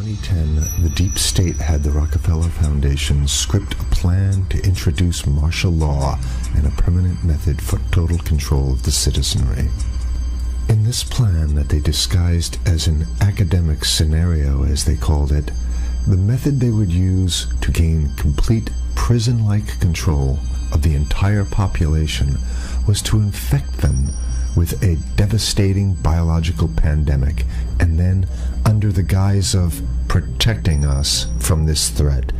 2010, the deep state had the Rockefeller Foundation script a plan to introduce martial law and a permanent method for total control of the citizenry. In this plan that they disguised as an academic scenario, as they called it, the method they would use to gain complete prison-like control of the entire population was to infect them with a devastating biological pandemic, and then, under the guise of protecting us from this threat,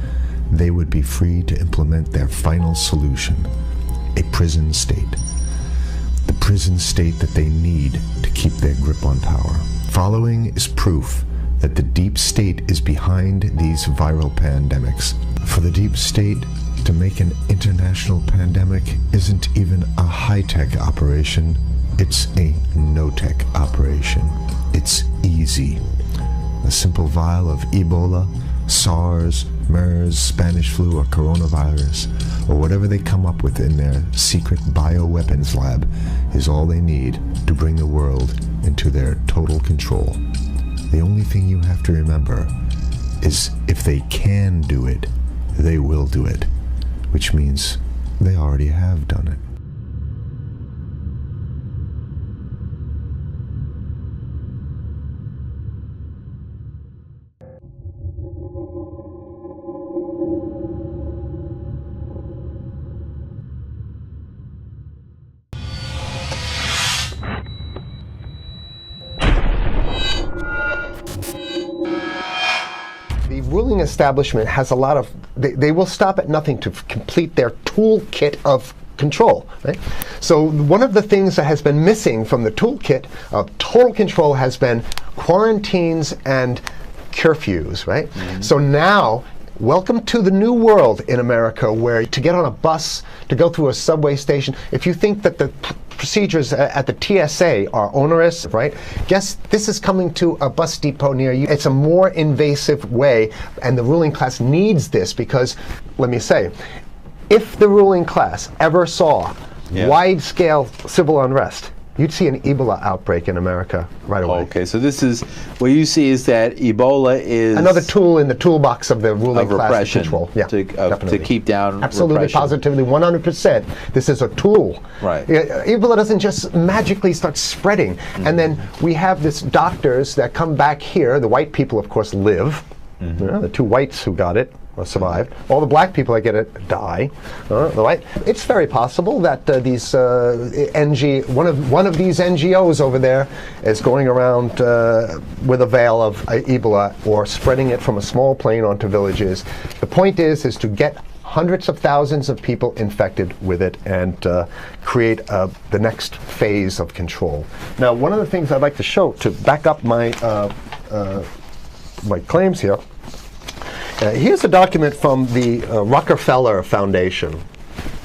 they would be free to implement their final solution, a prison state. The prison state that they need to keep their grip on power. Following is proof that the deep state is behind these viral pandemics. For the deep state to make an international pandemic isn't even a high-tech operation. It's a no-tech operation. It's easy. A simple vial of Ebola, SARS, MERS, Spanish flu, or coronavirus, or whatever they come up with in their secret bioweapons lab, is all they need to bring the world into their total control. The only thing you have to remember is if they can do it, they will do it, which means they already have done it. Ruling establishment has a lot of, they will stop at nothing to complete their toolkit of control, right? So one of the things that has been missing from the toolkit of total control has been quarantines and curfews, right? Mm-hmm. So now, welcome to the new world in America, where to get on a bus, to go through a subway station, if you think that the procedures at the TSA are onerous, right? Guess this is coming to a bus depot near you. It's a more invasive way, and the ruling class needs this because, let me say, if the ruling class ever saw wide-scale civil unrest, you'd see an Ebola outbreak in America right away. Okay, so this is, what you see is that Ebola is another tool in the toolbox of the ruling class control. Yeah, to keep down absolutely, repression. positively, 100%. This is a tool. Right. Ebola doesn't just magically start spreading. Mm-hmm. And then we have this doctors that come back here. The white people, of course, live. Mm-hmm. The two whites who got it survived. All the black people that get it die. Right? It's very possible that these one of these NGOs over there is going around with a veil of Ebola, or spreading it from a small plane onto villages. The point is to get hundreds of thousands of people infected with it and create the next phase of control. Now, one of the things I'd like to show to back up my my claims here. Here's a document from the Rockefeller Foundation.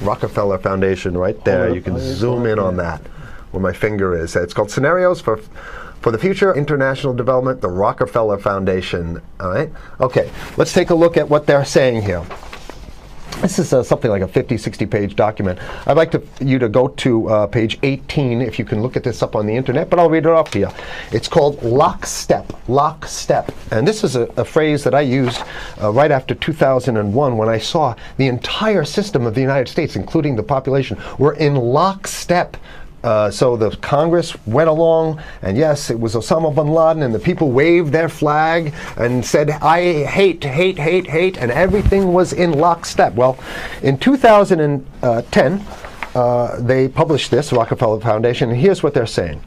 Rockefeller Foundation, right there. You can zoom in on that, where my finger is. It's called Scenarios for the Future International Development, the Rockefeller Foundation. All right. Okay. Let's take a look at what they're saying here. This is something like a 50, 60-page document. I'd like you to go to page 18, if you can look at this up on the internet, but I'll read it off to you. It's called lockstep, lockstep. And this is a phrase that I used right after 2001, when I saw the entire system of the United States, including the population, were in lockstep. So the Congress went along, and yes, it was Osama bin Laden, and the people waved their flag and said, I hate, hate, hate, hate, and everything was in lockstep. Well, in 2010, they published this, Rockefeller Foundation, and here's what they're saying.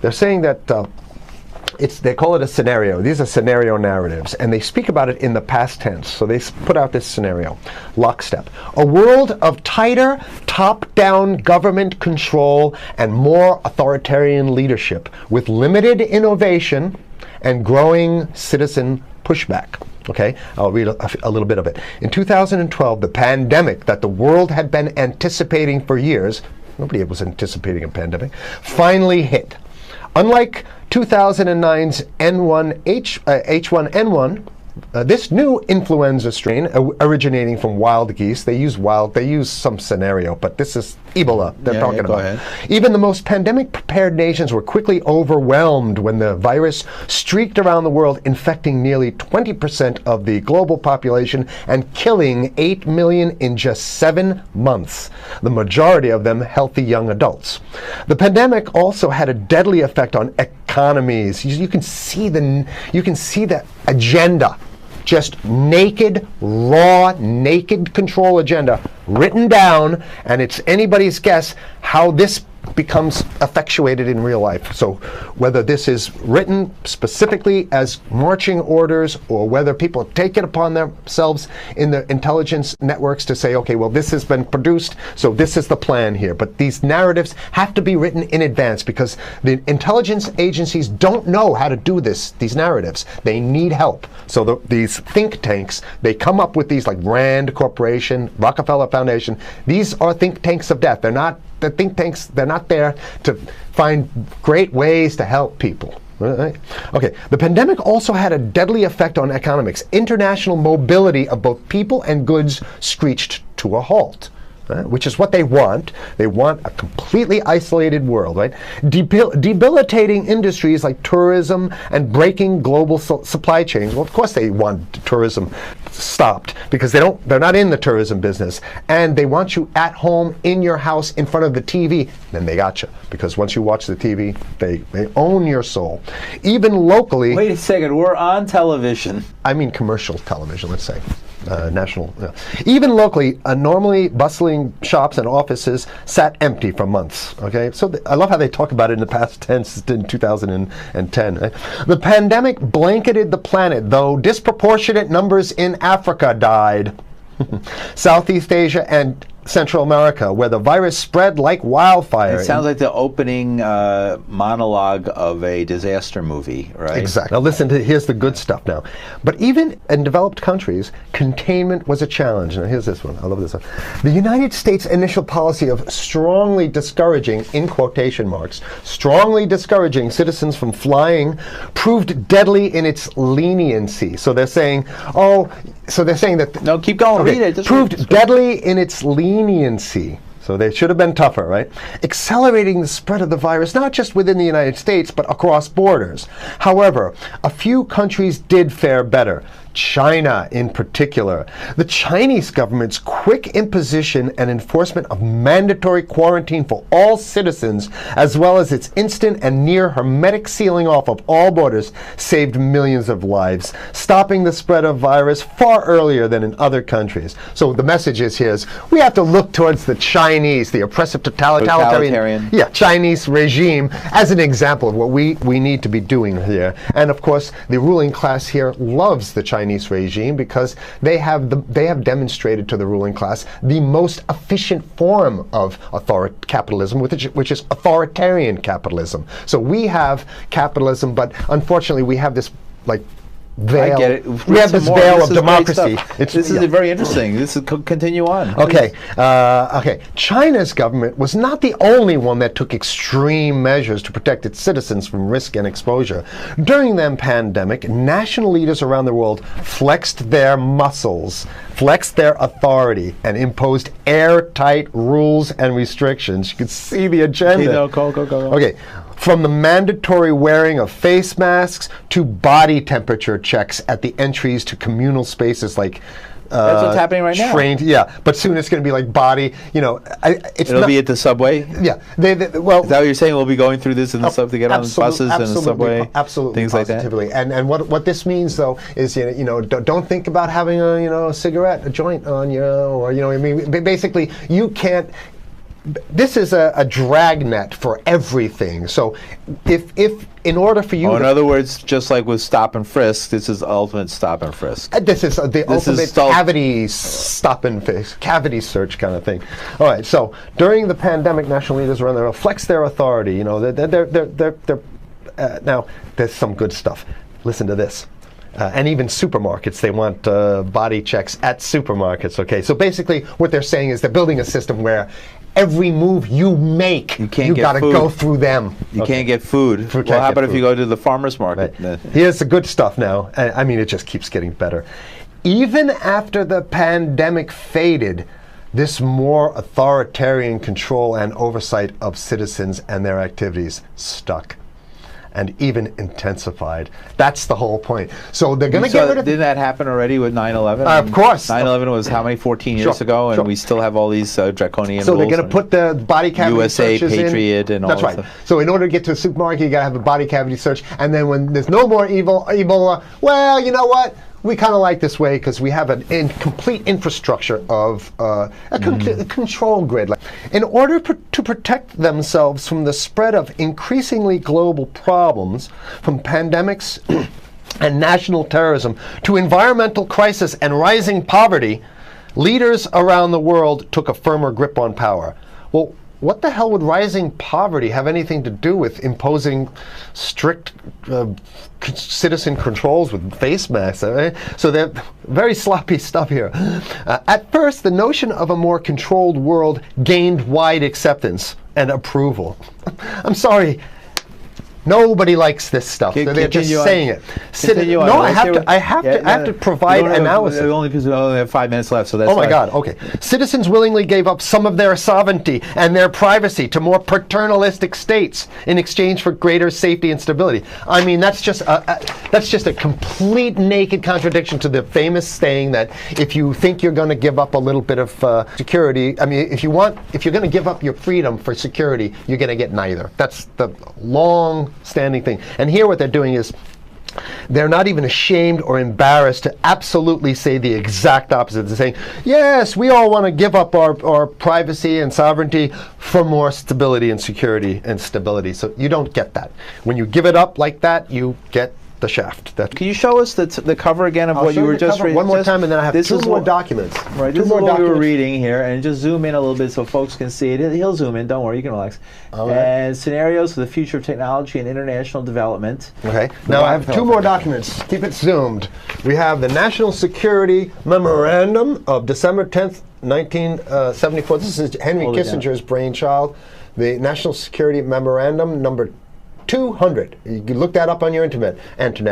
They're saying that they call it a scenario. These are scenario narratives, and they speak about it in the past tense. So they put out this scenario, lockstep. A world of tighter, top-down government control and more authoritarian leadership, with limited innovation and growing citizen pushback. Okay, I'll read a little bit of it. In 2012, the pandemic that the world had been anticipating for years, nobody was anticipating a pandemic, finally hit. Unlike 2009's H1N1, this new influenza strain originating from wild geese, they use some scenario, but this is Ebola they're talking about. Ahead. Even the most pandemic-prepared nations were quickly overwhelmed when the virus streaked around the world, infecting nearly 20% of the global population and killing 8 million in just 7 months, the majority of them healthy young adults. The pandemic also had a deadly effect on economies. You can see the agenda, just naked, raw, naked control agenda written down, and it's anybody's guess how this becomes effectuated in real life. So whether this is written specifically as marching orders or whether people take it upon themselves in the intelligence networks to say, okay, well, this has been produced, so this is the plan here. But these narratives have to be written in advance because the intelligence agencies don't know how to do these narratives. They need help. So these think tanks, they come up with these like Rand Corporation, Rockefeller Foundation. These are think tanks of death. They're not the think tanks, they're not there to find great ways to help people. Right? Okay, the pandemic also had a deadly effect on economics. International mobility of both people and goods screeched to a halt. Which is what they want. They want a completely isolated world, right? Debilitating industries like tourism and breaking global supply chains. Well, of course they want tourism stopped because they're not in the tourism business, and they want you at home in your house in front of the TV. Then they got you because once you watch the TV, they own your soul. Even locally. Wait a second, we're on television. I mean commercial television, let's say. National. Even locally, normally bustling shops and offices sat empty for months. Okay, so I love how they talk about it in the past tense in 2010. Right? The pandemic blanketed the planet, though disproportionate numbers in Africa died. Southeast Asia and Central America, where the virus spread like wildfire. It sounds like the opening monologue of a disaster movie, right? Exactly. Now listen here's the good stuff now. But even in developed countries, containment was a challenge. Now here's this one. I love this one. The United States' initial policy of strongly discouraging, in quotation marks, strongly discouraging citizens from flying proved deadly in its leniency. So they're saying, that... No, keep going. Okay, read it. Proved deadly in its leniency. So they should have been tougher, right? Accelerating the spread of the virus, not just within the United States, but across borders. However, a few countries did fare better. China in particular. The Chinese government's quick imposition and enforcement of mandatory quarantine for all citizens, as well as its instant and near hermetic sealing off of all borders, saved millions of lives, stopping the spread of virus far earlier than in other countries. So the message is here is we have to look towards the Chinese, the oppressive totalitarian Chinese regime as an example of what we need to be doing here. And of course, the ruling class here loves the Chinese regime because they have demonstrated to the ruling class the most efficient form of capitalism, which is authoritarian capitalism. So we have capitalism, but unfortunately we have this like veil. I get it. We have this veil of democracy. This is very interesting. This is continue on. Okay. Okay. China's government was not the only one that took extreme measures to protect its citizens from risk and exposure. During the pandemic, national leaders around the world flexed their muscles, flexed their authority, and imposed airtight rules and restrictions. You can see the agenda. Okay, no, go. Okay. From the mandatory wearing of face masks to body temperature checks at the entries to communal spaces like that's what's happening right now. Yeah, but soon it's going to be like body, It'll be at the subway? Yeah. Well, is that what you're saying? We'll be going through this in the subway to get on the buses and the subway? Absolutely. Things positively. like that? And what this means, though, is, don't think about having a cigarette, a joint on you, or, basically, you can't. This is a dragnet for everything. So if in order for you in other words, just like with stop and frisk, this is ultimate stop and frisk. This is the ultimate cavity stop and frisk, cavity search kind of thing. All right, so during the pandemic, national leaders around the world flex their authority. Now there's some good stuff. Listen to this. And even supermarkets, they want body checks at supermarkets. Okay, so basically what they're saying is they're building a system where every move you make, you got to go through them. You can't get food. Well, how about if you go to the farmer's market? Right. Here's the good stuff now. I mean, it just keeps getting better. Even after the pandemic faded, this more authoritarian control and oversight of citizens and their activities stuck and even intensified. That's the whole point. So they're going to get rid of... Didn't that happen already with 9/11? Of course. 9/11 was how many, 14 years ago, and we still have all these draconian so rules. They're going to put the body cavity USA searches Patriot and all That's that right. stuff. So in order to get to a supermarket, you got to have a body cavity search, and then when there's no more Ebola, well, you know what? We kind of like this way because we have a complete infrastructure of a control grid. In order to protect themselves from the spread of increasingly global problems, from pandemics and national terrorism to environmental crisis and rising poverty, leaders around the world took a firmer grip on power. Well, what the hell would rising poverty have anything to do with imposing strict citizen controls with face masks? So they're very sloppy stuff here. At first, the notion of a more controlled world gained wide acceptance and approval. I'm sorry. Nobody likes this stuff. They're just saying it. No, I have to provide analysis. Only because we only have 5 minutes left, so that's Oh my God, okay. Citizens willingly gave up some of their sovereignty and their privacy to more paternalistic states in exchange for greater safety and stability. I mean, that's just a complete naked contradiction to the famous saying that if you think you're going to give up a little bit of security, I mean, if you're going to give up your freedom for security, you're going to get neither. That's the long-standing thing. And here what they're doing is they're not even ashamed or embarrassed to absolutely say the exact opposite. They're saying, yes, we all want to give up our privacy and sovereignty for more stability and security and stability. So you don't get that. When you give it up like that, you get the shaft. Can you show us the cover again of what you were just reading? One more time, and then I have two more documents. Right, this is what we were reading here, and just zoom in a little bit so folks can see it. He'll zoom in, don't worry, you can relax. And scenarios for the future of technology and international development. Okay, now I have two more documents. Keep it zoomed. We have the National Security Memorandum of December 10th, 1974. This is Henry Kissinger's brainchild. The National Security Memorandum number 200. You can look that up on your internet.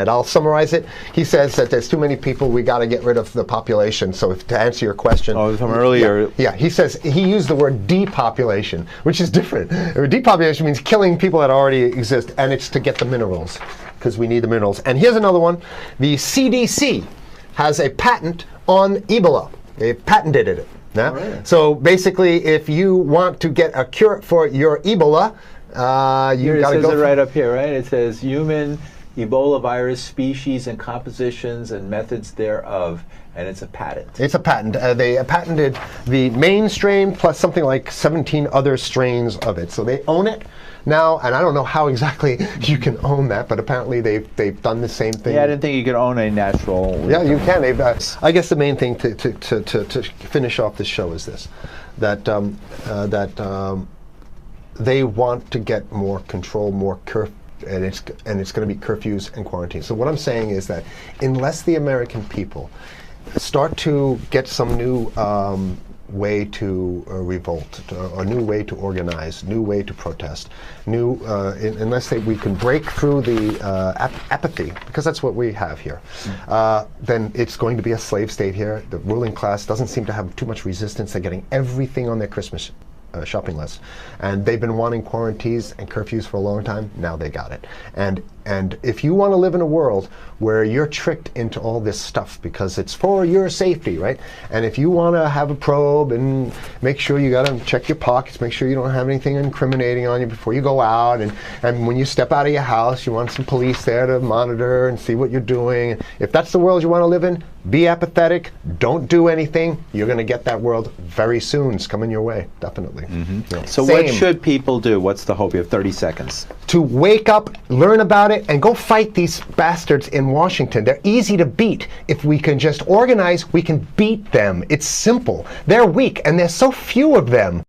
I'll summarize it. He says that there's too many people, we got to get rid of the population. So to answer your question. From earlier. Yeah, he says, he used the word depopulation, which is different. Depopulation means killing people that already exist, and it's to get the minerals, because we need the minerals. And here's another one. The CDC has a patent on Ebola. They've patented it. Yeah? Right. So basically, if you want to get a cure for your Ebola, you got to go. It right up here, right? It says human Ebola virus species and compositions and methods thereof, and it's a patent. It's a patent. They patented the main strain plus something like 17 other strains of it. So they own it now, and I don't know how exactly you can own that, but apparently they've done the same thing. Yeah, I didn't think you could own a natural. Yeah, you can. I guess the main thing to finish off this show is this: that they want to get more control, more and it's going to be curfews and quarantines. So what I'm saying is that unless the American people start to get some new way to revolt, a new way to organize, new way to protest, unless we can break through the apathy, because that's what we have here, then it's going to be a slave state here. The ruling class doesn't seem to have too much resistance. They're getting everything on their Christmas shopping list, and they've been wanting quarantines and curfews for a long time. Now they got it. And if you want to live in a world where you're tricked into all this stuff because it's for your safety, right? And if you want to have a probe and make sure you got to check your pockets, make sure you don't have anything incriminating on you before you go out, and when you step out of your house, you want some police there to monitor and see what you're doing. If that's the world you want to live in, be apathetic, don't do anything. You're going to get that world very soon. It's coming your way, definitely. Mm-hmm. Yeah. So what should people do? What's the hope? You have 30 seconds. To wake up, learn about it, and go fight these bastards in Washington. They're easy to beat. If we can just organize, we can beat them. It's simple. They're weak, and there's so few of them.